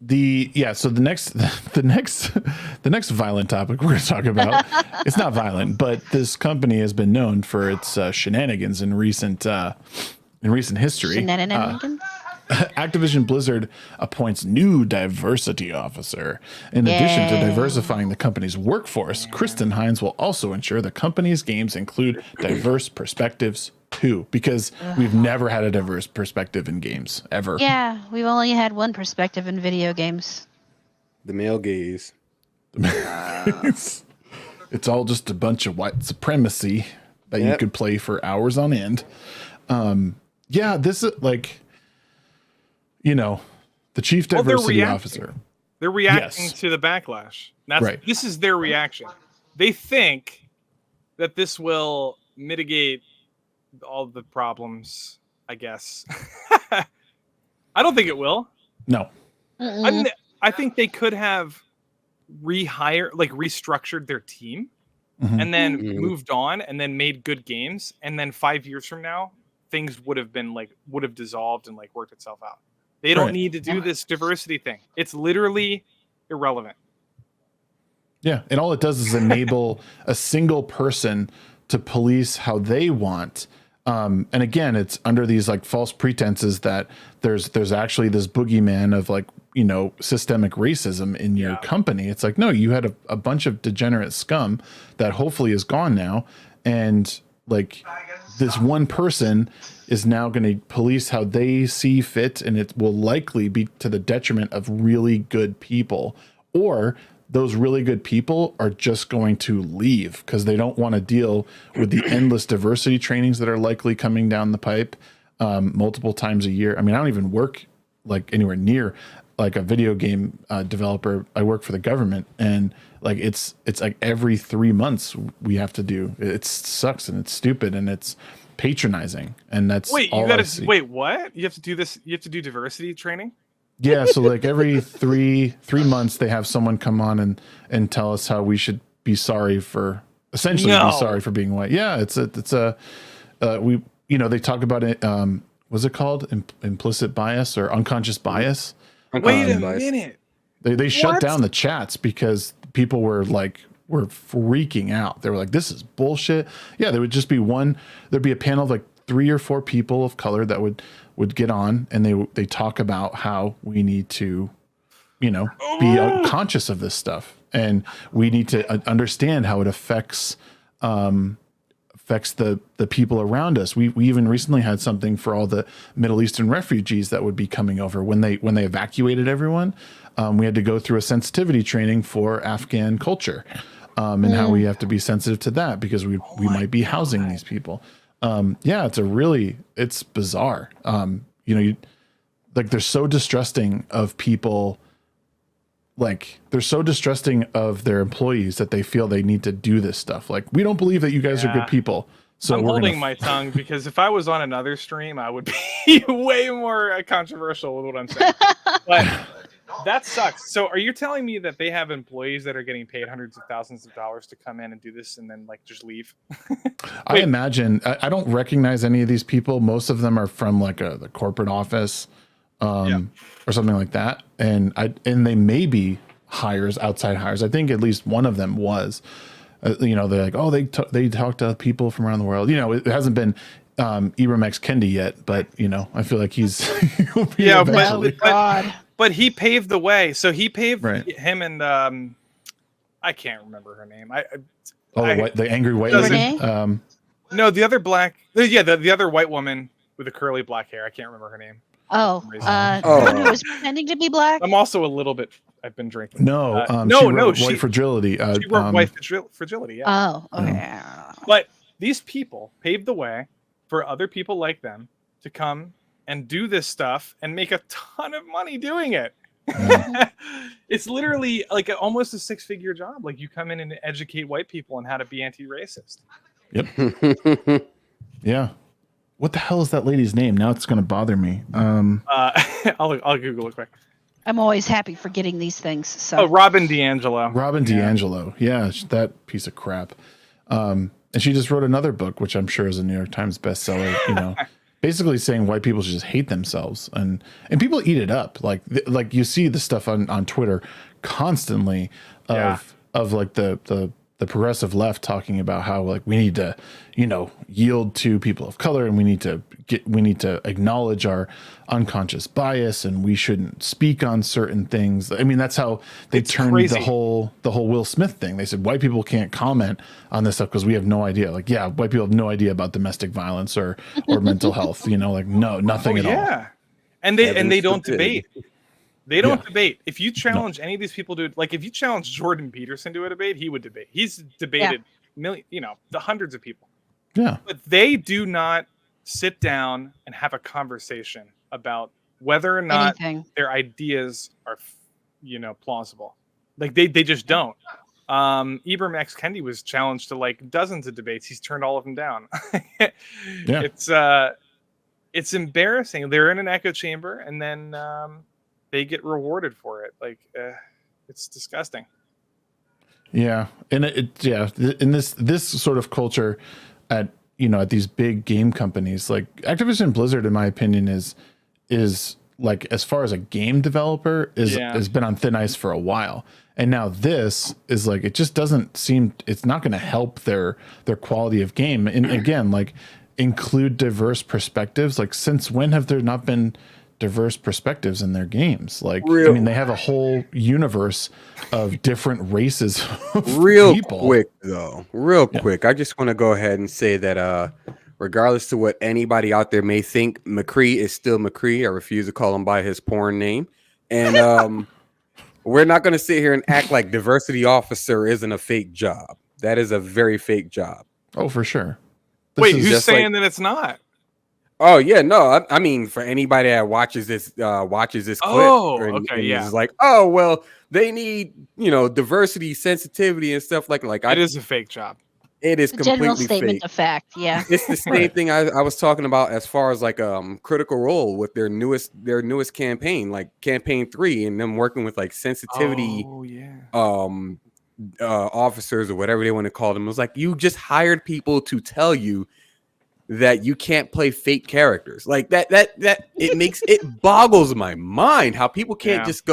So the next violent topic we're going to talk about, it's not violent, but this company has been known for its shenanigans in recent history. Shenanigans? Activision Blizzard appoints new diversity officer. In addition to diversifying the company's workforce, Kristen Hines will also ensure the company's games include diverse perspectives too, because we've never had a diverse perspective in games ever. Yeah, we've only had one perspective in video games. The male gaze. It's all just a bunch of white supremacy that you could play for hours on end. This is like, the chief diversity officer. They're reacting to the backlash. This is their reaction. They think that this will mitigate all the problems, I guess. I don't think it will. No. I think they could have restructured their team and then moved on and then made good games. And then 5 years from now, things would have dissolved and worked itself out. They don't need to do this diversity thing. It's literally irrelevant. Yeah. And all it does is enable a single person to police how they want. And again, it's under these false pretenses that there's actually this boogeyman of systemic racism in your company. It's no, you had a bunch of degenerate scum that hopefully is gone now. And this one person is now going to police how they see fit, and it will likely be to the detriment of really good people, or those really good people are just going to leave because they don't want to deal with the endless diversity trainings that are likely coming down the pipe multiple times a year. I mean, I don't even work anywhere near a video game developer. I work for the government, and it's every 3 months we have to do. It sucks and it's stupid and it's patronizing, and that's what? You have to do this? You have to do diversity training? Yeah, so every three months they have someone come on and tell us how we should be sorry for being white. Yeah, they talk about it. What's it called? Implicit bias or unconscious bias? Wait a minute. They shut down the chats because people were freaking out. They were like, "This is bullshit." Yeah, there would just be there'd be a panel of 3 or 4 people of color that would get on, and they talk about how we need to, be conscious of this stuff, and we need to understand how it affects the people around us. We even recently had something for all the Middle Eastern refugees that would be coming over when they evacuated everyone. We had to go through a sensitivity training for Afghan culture, and how we have to be sensitive to that because we might be housing these people. It's bizarre. They're so distrusting of people. They're so distrusting of their employees that they feel they need to do this stuff. We don't believe that you guys are good people. So I'm holding my tongue because if I was on another stream, I would be way more controversial with what I'm saying. But that sucks. So are you telling me that they have employees that are getting paid hundreds of thousands of dollars to come in and do this and then just leave? I imagine. I don't recognize any of these people. Most of them are from the corporate office or something like that. And they may be outside hires. I think at least one of them was. They're they talk to people from around the world. It hasn't been Ibram X Kendi yet, but I feel like he's but he paved the way. So he paved him and I can't remember her name. The angry white lady. No, the other the other white woman with the curly black hair. I can't remember her name. The one who was pretending to be black. I'm also a little bit. I've been drinking. White fragility. She wrote white fragility. Yeah. Oh, okay. But these people paved the way for other people like them to come and do this stuff and make a ton of money doing it. It's literally almost a 6-figure job. You come in and educate white people on how to be anti-racist. Yep. Yeah. What the hell is that lady's name? Now it's going to bother me. I'll Google it quick. I'm always happy forgetting these things. So. Robin DiAngelo. DiAngelo. Yeah, that piece of crap. And she just wrote another book, which I'm sure is a New York Times bestseller. basically saying white people should just hate themselves, and people eat it up. Like you see the stuff on Twitter constantly of like the progressive left talking about how like we need to, yield to people of color, and we need to acknowledge our unconscious bias, and we shouldn't speak on certain things. I mean, that's how they turned crazy. the whole Will Smith thing. They said white people can't comment on this stuff because we have no idea. Like, yeah, white people have no idea about domestic violence or mental health. Like, no, nothing at all. And they don't debate. They don't Yeah. debate. If you challenge any of these people to, like, if you challenge Jordan Peterson to a debate, he would debate. He's debated the hundreds of people. Yeah. But they do not sit down and have a conversation about whether or not their ideas are, plausible. Like they just don't. Ibram X. Kendi was challenged to like dozens of debates. He's turned all of them down. It's embarrassing. They're in an echo chamber, and then they get rewarded for it. Like it's disgusting. Yeah, and in this sort of culture at these big game companies like Activision Blizzard, in my opinion, is like, as far as a game developer has been on thin ice for a while. And now this is like, it just doesn't seem, it's not going to help their quality of game. And again, like, include diverse perspectives. Like, since when have there not been diverse perspectives in their games? Like, I mean, they have a whole universe of different races of people. Real quick, I just want to go ahead and say that regardless to what anybody out there may think, McCree is still McCree. I refuse to call him by his porn name. And we're not going to sit here and act like diversity officer isn't a fake job. That is a very fake job. Oh, for sure. Wait, who's saying that it's not? Oh yeah, no. I mean, for anybody that watches this clip, is like, oh well, they need diversity, sensitivity, and stuff like it is a fake job. It is completely general statement fake. of fact. Yeah, It's the same thing I was talking about as far as like Critical Role with their newest campaign, like campaign 3, and them working with like sensitivity officers or whatever they want to call them. It was like, you just hired people to tell you that you can't play fake characters. Like that it boggles my mind how people can't just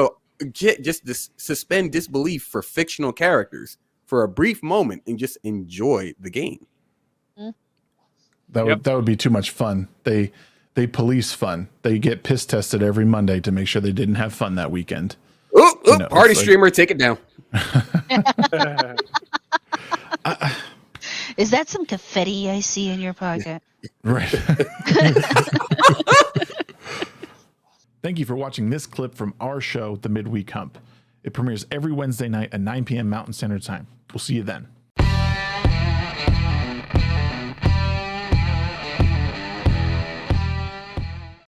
suspend disbelief for fictional characters for a brief moment and just enjoy the game. That would be too much fun. They police fun. They get piss tested every Monday to make sure they didn't have fun that weekend. Party streamer, take it down. Is that some confetti I see in your pocket? Right. Thank you for watching this clip from our show, The Midweek Hump. It premieres every Wednesday night at 9 p.m. Mountain Standard Time. We'll see you then.